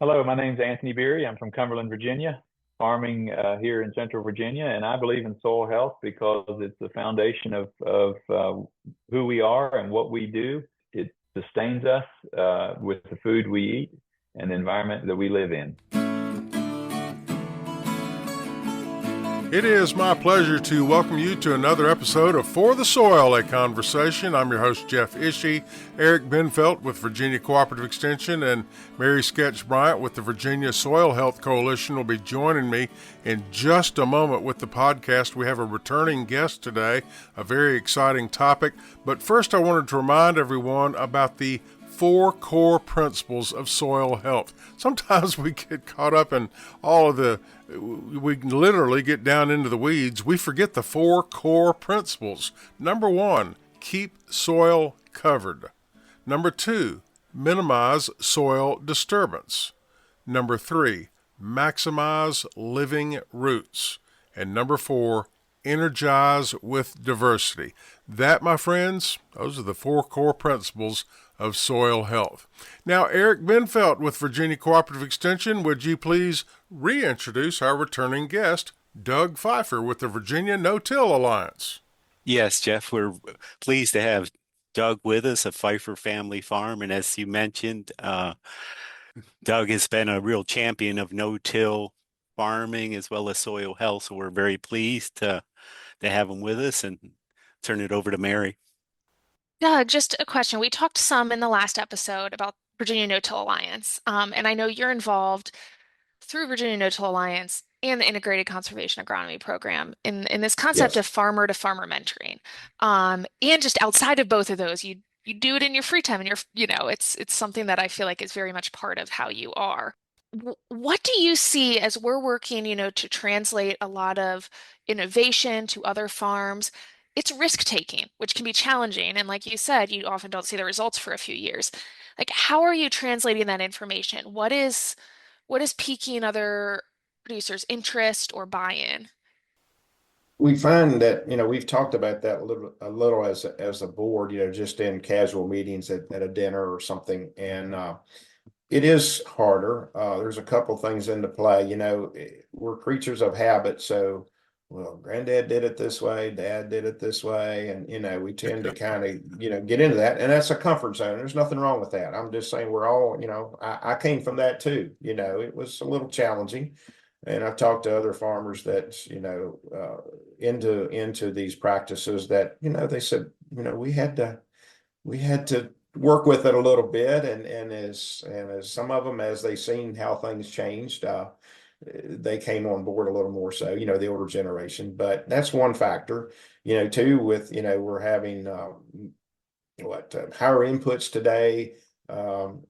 Hello, my name's Anthony Beery. I'm from Cumberland, Virginia, farming here in Central Virginia, and I believe in soil health because it's the foundation of who we are and what we do. It sustains us with the food we eat and the environment that we live in. It is my pleasure to welcome you to another episode of For the Soil, a Conversation. I'm your host, Jeff Ishii. Eric Benfelt with Virginia Cooperative Extension and Mary Sketch Bryant with the Virginia Soil Health Coalition will be joining me in just a moment with the podcast. We have a returning guest today, a very exciting topic. But first, I wanted to remind everyone about the four core principles of soil health. Sometimes we get caught up in we literally get down into the weeds. We forget the four core principles. Number one, keep soil covered. Number two, minimize soil disturbance. Number three, maximize living roots. And number four, energize with diversity. That, my friends, those are the four core principles of soil health. Now, Eric Benfelt with Virginia Cooperative Extension, would you please reintroduce our returning guest, Doug Fifer with the Virginia No-Till Alliance? Yes, Jeff, we're pleased to have Doug with us, a Fifer family farm. And as you mentioned, Doug has been a real champion of no-till farming as well as soil health. So we're very pleased to have him with us and turn it over to Mary. Yeah, just a question. We talked some in the last episode about Virginia No-Till Alliance, and I know you're involved through Virginia No-Till Alliance and the Integrated Conservation Agronomy Program in this concept Yes. of farmer to farmer mentoring. And just outside of both of those, you do it in your free time, and it's something that I feel like is very much part of how you are. What do you see as we're working, to translate a lot of innovation to other farms? It's risk taking, which can be challenging. And like you said, you often don't see the results for a few years. Like, how are you translating that information? What is piquing other producers' interest or buy-in? We find that, we've talked about that a little as a board, just in casual meetings at a dinner or something. And it is harder. There's a couple things into play. We're creatures of habit. So, well, granddad did it this way, dad did it this way. And, we tend to kind of, get into that. And that's a comfort zone. There's nothing wrong with that. I'm just saying we're all, I came from that too. It was a little challenging. And I've talked to other farmers that, into these practices that, they said, we had to work with it a little bit. And as some of them, as they seen how things changed, they came on board a little more so, the older generation. But that's one factor, too, with, we're having higher inputs today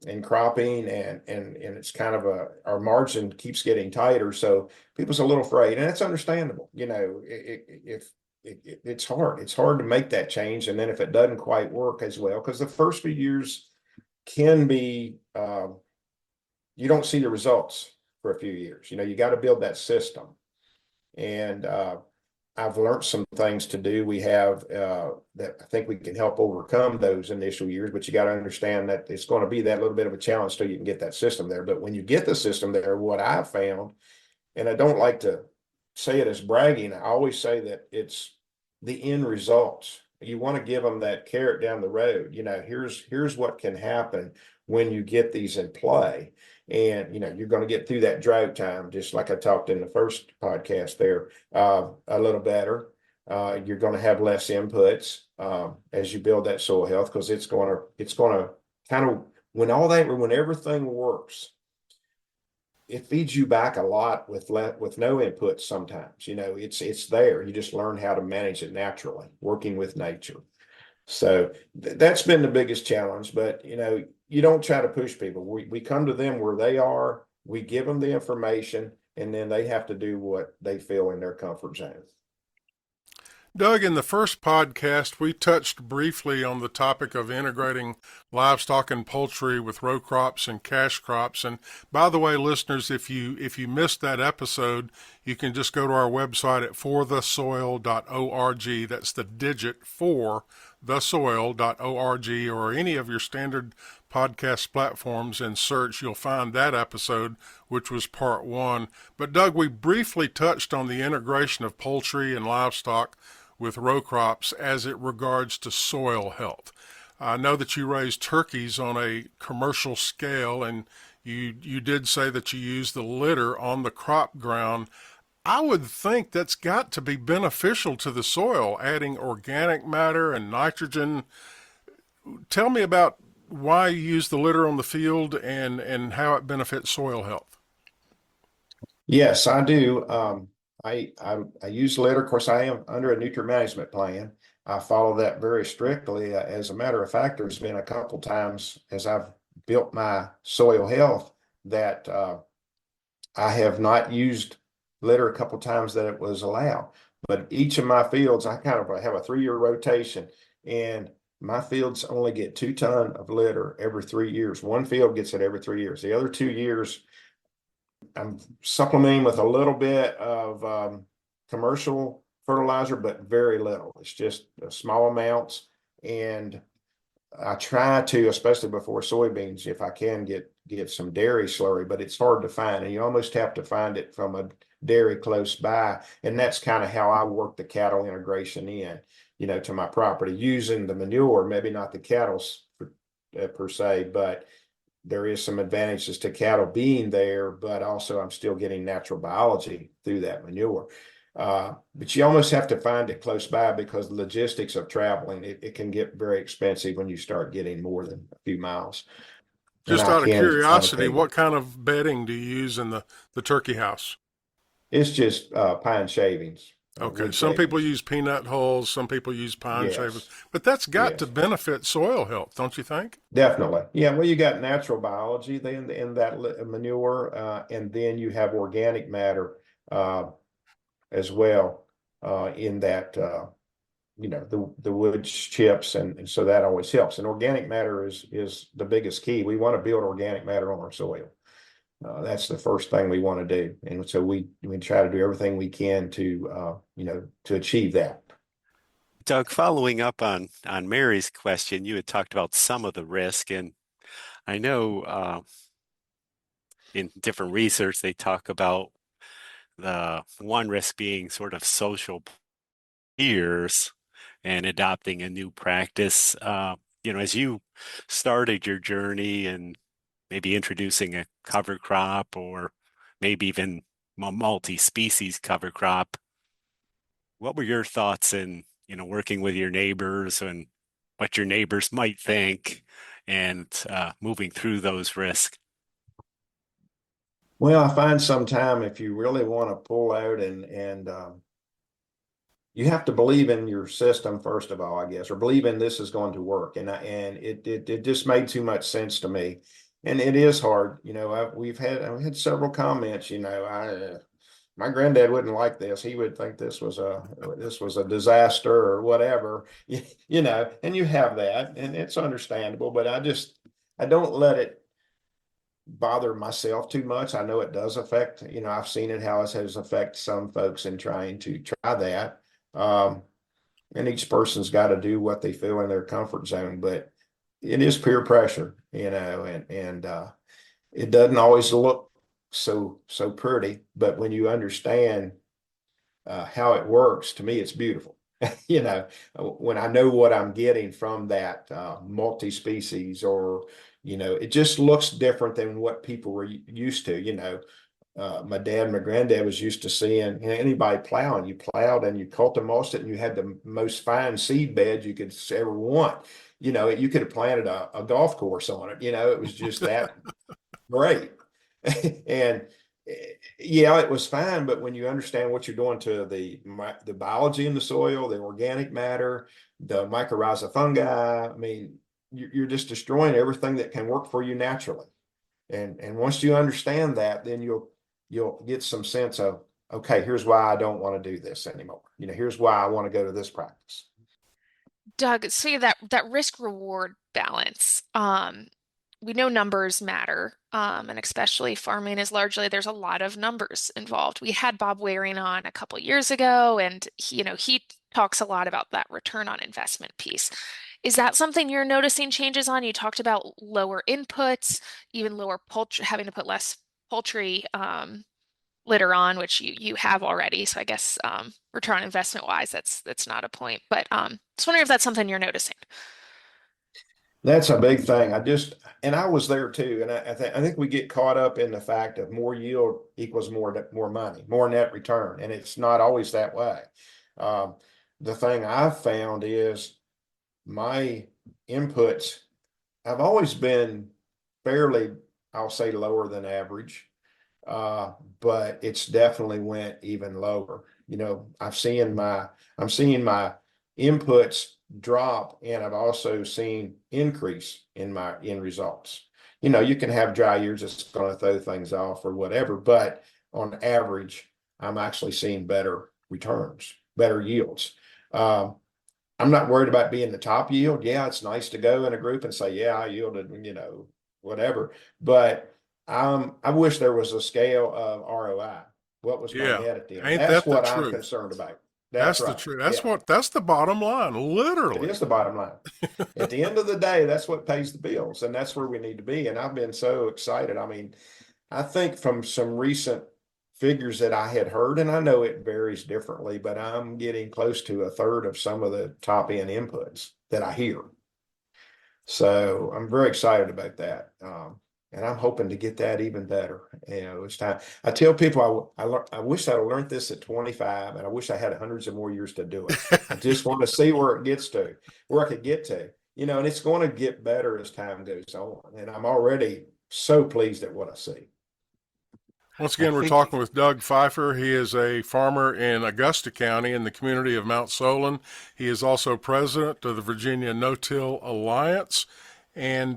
in cropping, and it's kind of our margin keeps getting tighter. So people's a little afraid, and that's understandable. It's hard to make that change. And then if it doesn't quite work as well, because the first few years can be, you don't see the results for a few years. You got to build that system. And I've learned some things to do. We have that I think we can help overcome those initial years, but you got to understand that it's going to be that little bit of a challenge till you can get that system there. But when you get the system there, what I've found, and I don't like to say it as bragging, I always say that it's the end results. You want to give them that carrot down the road. Here's what can happen when you get these in play. And, you're going to get through that drought time, just like I talked in the first podcast there, a little better. You're going to have less inputs as you build that soil health, because it's going to kind of, when everything works, it feeds you back a lot with no inputs sometimes. It's there. You just learn how to manage it naturally, working with nature. So that's been the biggest challenge. But, you don't try to push people. We come to them where they are. We give them the information, and then they have to do what they feel in their comfort zone. Doug, in the first podcast, we touched briefly on the topic of integrating livestock and poultry with row crops and cash crops. And by the way, listeners, if you missed that episode, you can just go to our website at forthesoil.org. That's the digit for thesoil.org, or any of your standard podcast platforms and search, you'll find that episode, which was part one. But Doug, we briefly touched on the integration of poultry and livestock with row crops as it regards to soil health. I know that you raise turkeys on a commercial scale, and you did say that you use the litter on the crop ground. I would think that's got to be beneficial to the soil, adding organic matter and nitrogen. Tell me about why you use the litter on the field and how it benefits soil health. Yes, I do. I use litter. Of course, I am under a nutrient management plan. I follow that very strictly. As a matter of fact, there's been a couple times as I've built my soil health that I have not used litter a couple times that it was allowed. But each of my fields, I kind of have a 3-year rotation, and my fields only get 2 tons of litter every 3 years. One field gets it every 3 years. The other 2 years, I'm supplementing with a little bit of commercial fertilizer, but very little. It's just small amounts. And I try to, especially before soybeans, if I can get some dairy slurry, but it's hard to find. And you almost have to find it from a dairy close by. And that's kind of how I work the cattle integration in, to my property, using the manure, maybe not the cattle's per se, but there is some advantages to cattle being there, but also I'm still getting natural biology through that manure. But you almost have to find it close by because the logistics of traveling, it can get very expensive when you start getting more than a few miles. And Just I out of can curiosity, allocate what it. kind of bedding do you use in the turkey house? It's just pine shavings, Okay, wood some people shavings. use peanut hulls, some people use pine shavings, Yes, but that's got to yes, benefit soil health, don't you think? definitely. Yeah, well, you got natural biology then in that manure, and then you have organic matter uh, as well in that. The wood chips, and so that always helps. And organic matter is the biggest key. We want to build organic matter on our soil. That's the first thing we want to do, and so we try to do everything we can to achieve that. Doug, following up on Mary's question, you had talked about some of the risk, and I know in different research they talk about the one risk being sort of social peers and adopting a new practice. As you started your journey and maybe introducing a cover crop or maybe even a multi-species cover crop, what were your thoughts in, working with your neighbors and what your neighbors might think and moving through those risks? Well, I find sometime if you really want to pull out and you have to believe in your system first of all, I guess, or believe in this is going to work. And it just made too much sense to me. And it is hard, I've had several comments, my granddad wouldn't like this. He would think this was a disaster or whatever, and you have that, and it's understandable, but I don't let it bother myself too much. I know it does affect, I've seen it how it has affected some folks in trying to try that. Um, and each person's got to do what they feel in their comfort zone, but it is peer pressure, and it doesn't always look so pretty, but when you understand how it works, to me, it's beautiful. When I know what I'm getting from that multi-species, or it just looks different than what people were used to. My dad and my granddad was used to seeing anybody plowing. You plowed and you cultivated it, and you had the most fine seed bed you could ever want. You could have planted a golf course on it. It was just that great. And yeah, it was fine, but when you understand what you're doing to the biology in the soil, the organic matter, the mycorrhiza fungi, I mean, you're just destroying everything that can work for you naturally. And once you understand that, then you'll get some sense of, okay, here's why I don't want to do this anymore. Here's why I want to go to this practice. Doug, so that risk reward balance. We know numbers matter, and especially farming is largely there's a lot of numbers involved. We had Bob Waring on a couple years ago, and he talks a lot about that return on investment piece. Is that something you're noticing changes on? You talked about lower inputs, even lower poultry, having to put less poultry litter on, which you have already. So I guess return on investment wise, that's not a point. But just wondering if that's something you're noticing. That's a big thing. And I was there too. And I think we get caught up in the fact of more yield equals more money, more net return. And it's not always that way. Um, the thing I've found is my inputs, I've always been fairly, I'll say lower than average. Uh, but it's definitely went even lower. You know, I'm seeing my inputs drop, and I've also seen increase in my end results. You know, you can have dry years that's going to throw things off or whatever, but on average, I'm actually seeing better returns, better yields. Um, I'm not worried about being the top yield. Yeah, it's nice to go in a group and say, yeah, I yielded, whatever. But I wish there was a scale of ROI. What was my Yeah. net at the end? Ain't That's that the what I'm truth? concerned about. That's That's the right. truth. Yeah, That's the bottom line, it literally. is the bottom line. At the end of the day, that's what pays the bills, and that's where we need to be. And I've been so excited. I mean, I think from some recent figures that I had heard, and I know it varies differently, but I'm getting close to a third of some of the top end inputs that I hear. So I'm very excited about that. And I'm hoping to get that even better. You know, it's time. I tell people I wish I'd have learned this at 25, and I wish I had hundreds of more years to do it. I just want to see where it gets to, where I could get to, and it's going to get better as time goes on. And I'm already so pleased at what I see. Once I again, we're think talking with Doug Fifer. He is a farmer in Augusta County in the community of Mount Solon. He is also president of the Virginia No-Till Alliance. And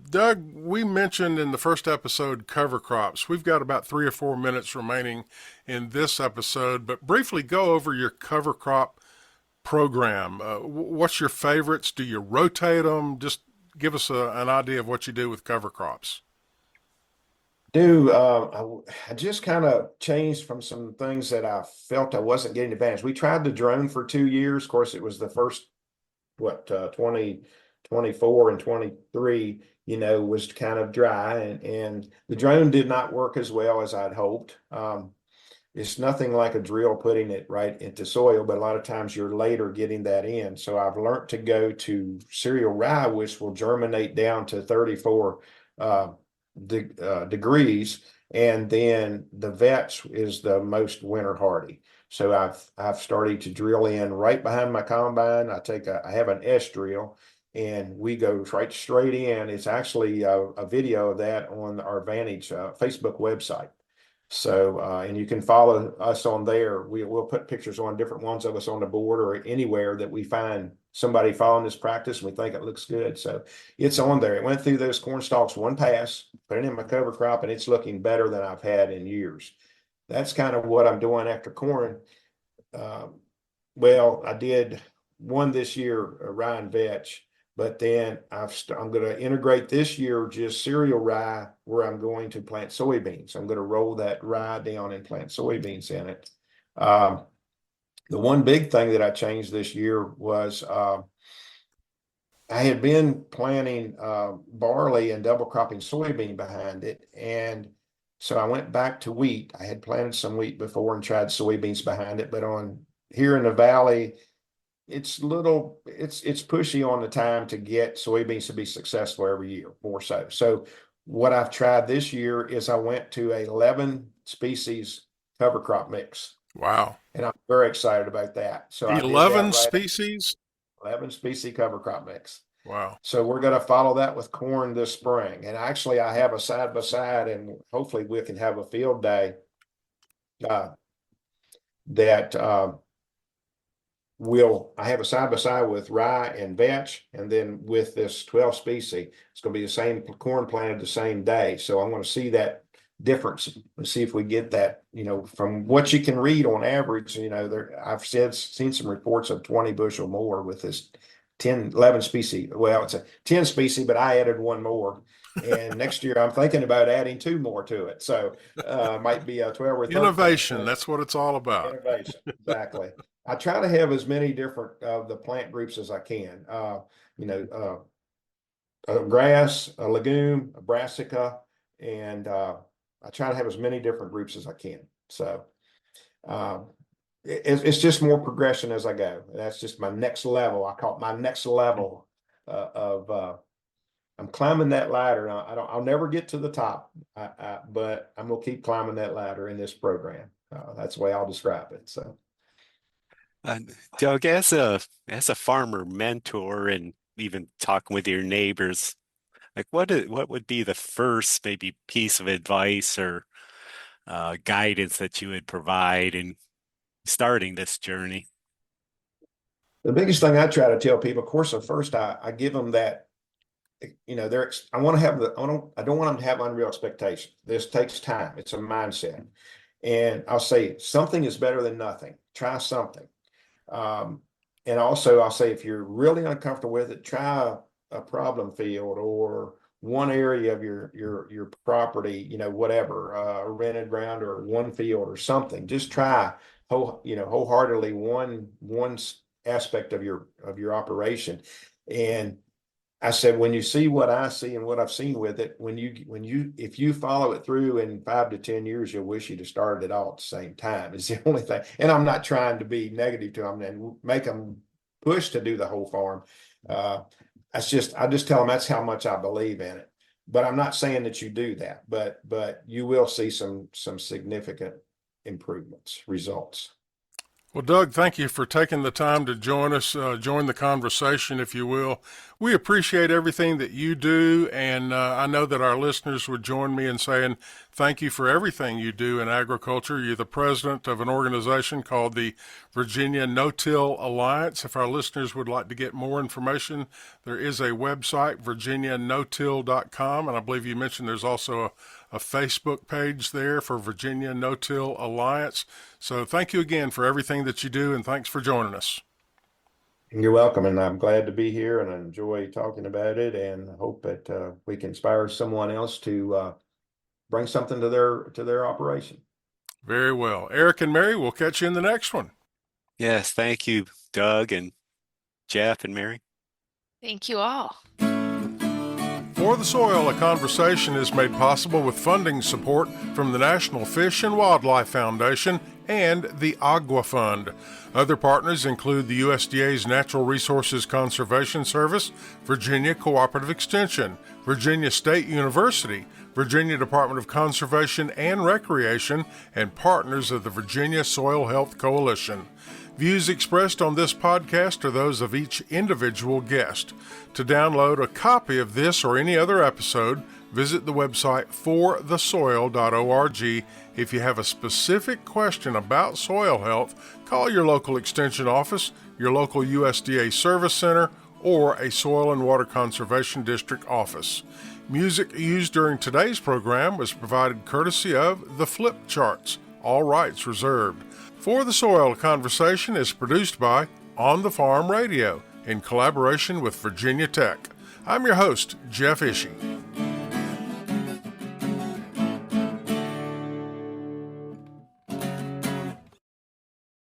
Doug, we mentioned in the first episode cover crops. We've got about 3 or 4 minutes remaining in this episode, but briefly go over your cover crop program. What's your favorites? Do you rotate them? Just give us an idea of what you do with cover crops. I just kind of changed from some things that I felt I wasn't getting advantage. We tried the drone for 2 years. Of course, it was the first, 2024 and 23, was kind of dry, and the drone did not work as well as I'd hoped. It's nothing like a drill putting it right into soil, but a lot of times you're later getting that in. So I've learned to go to cereal rye, which will germinate down to 34 degrees, and then the vetch is the most winter hardy. So I've started to drill in right behind my combine. I have an S drill, and we go right straight in. It's actually a video of that on our Vantage Facebook website. So, and you can follow us on there. We'll put pictures on different ones of us on the board or anywhere that we find somebody following this practice and we think it looks good. So it's on there. It went through those corn stalks one pass, put it in my cover crop, and it's looking better than I've had in years. That's kind of what I'm doing after corn. Um, well, I did one this year, rye and vetch, but then I'm going to integrate this year just cereal rye where I'm going to plant soybeans. I'm going to roll that rye down and plant soybeans in it. The one big thing that I changed this year was I had been planting barley and double cropping soybean behind it. And so I went back to wheat. I had planted some wheat before and tried soybeans behind it, but on here in the valley, it's pushy on the time to get soybeans to be successful every year, more so. So what I've tried this year is I went to a 11 species cover crop mix, Wow. and I'm very excited about that. So I did that 11 right, species? 11 species cover crop mix. Wow. So we're going to follow that with corn this spring. And actually, I have a side by side, and hopefully we can have a field day that I have a side by side with rye and vetch, and then with this 12 species, it's going to be the same corn planted the same day. So I'm going to see that difference and see if we get that, from what you can read on average, I've seen some reports of 20 bushel more with this 11 species. Well, it's a 10 species, but I added one more. And next year I'm thinking about adding two more to it. So might be a 12 or 13. Innovation. That's what it's all about. Innovation. Exactly. I try to have as many different of the plant groups as I can. a grass, a legume, a brassica, and I try to have as many different groups as I can. So it's just more progression as I go. That's just my next level. I call it my next level of I'm climbing that ladder. I'll never get to the top, but I'm gonna keep climbing that ladder in this program. That's the way I'll describe it. So, Doug, as a farmer mentor and even talking with your neighbors, like what would be the first maybe piece of advice or guidance that you would provide in starting this journey? the biggest thing I try to tell people, of course, at first I give them that, I want to have I don't want them to have unreal expectations. This takes time. It's a mindset. And I'll say something is better than nothing. Try something. And also I'll say, if you're really uncomfortable with it, try a problem field or one area of your property, whatever, rented ground or one field or something. Just try wholeheartedly one aspect of your operation. And I said, when you see what I see and what I've seen with it, if you follow it through in 5 to 10 years, you'll wish you'd have started it all at the same time. It's the only thing. And I'm not trying to be negative to them and make them push to do the whole farm. I just tell them that's how much I believe in it. But I'm not saying that you do that, but you will see some significant improvements, results. Well, Doug, thank you for taking the time to join us, join the conversation, if you will. We appreciate everything that you do, and I know that our listeners would join me in saying thank you for everything you do in agriculture. You're the president of an organization called the Virginia No-Till Alliance. If our listeners would like to get more information, there is a website, virginianotill.com, and I believe you mentioned there's also a Facebook page there for Virginia No-Till Alliance. So thank you again for everything that you do, and thanks for joining us. You're welcome, and I'm glad to be here, and I enjoy talking about it, and hope that we can inspire someone else to bring something to their operation. Very well. Eric and Mary, we'll catch you in the next one. Yes, thank you, Doug and Jeff and Mary. Thank you all. For the Soil, a conversation is made possible with funding support from the National Fish and Wildlife Foundation and the Agua Fund. Other partners include the USDA's Natural Resources Conservation Service, Virginia Cooperative Extension, Virginia State University, Virginia Department of Conservation and Recreation, and partners of the Virginia Soil Health Coalition. Views expressed on this podcast are those of each individual guest. To download a copy of this or any other episode, visit the website forthesoil.org. If you have a specific question about soil health, call your local extension office, your local USDA service center, or a Soil and Water Conservation District office. Music used during today's program was provided courtesy of The Flip Charts, all rights reserved. For the Soil, conversation is produced by On the Farm Radio in collaboration with Virginia Tech. I'm your host, Jeff Ishii.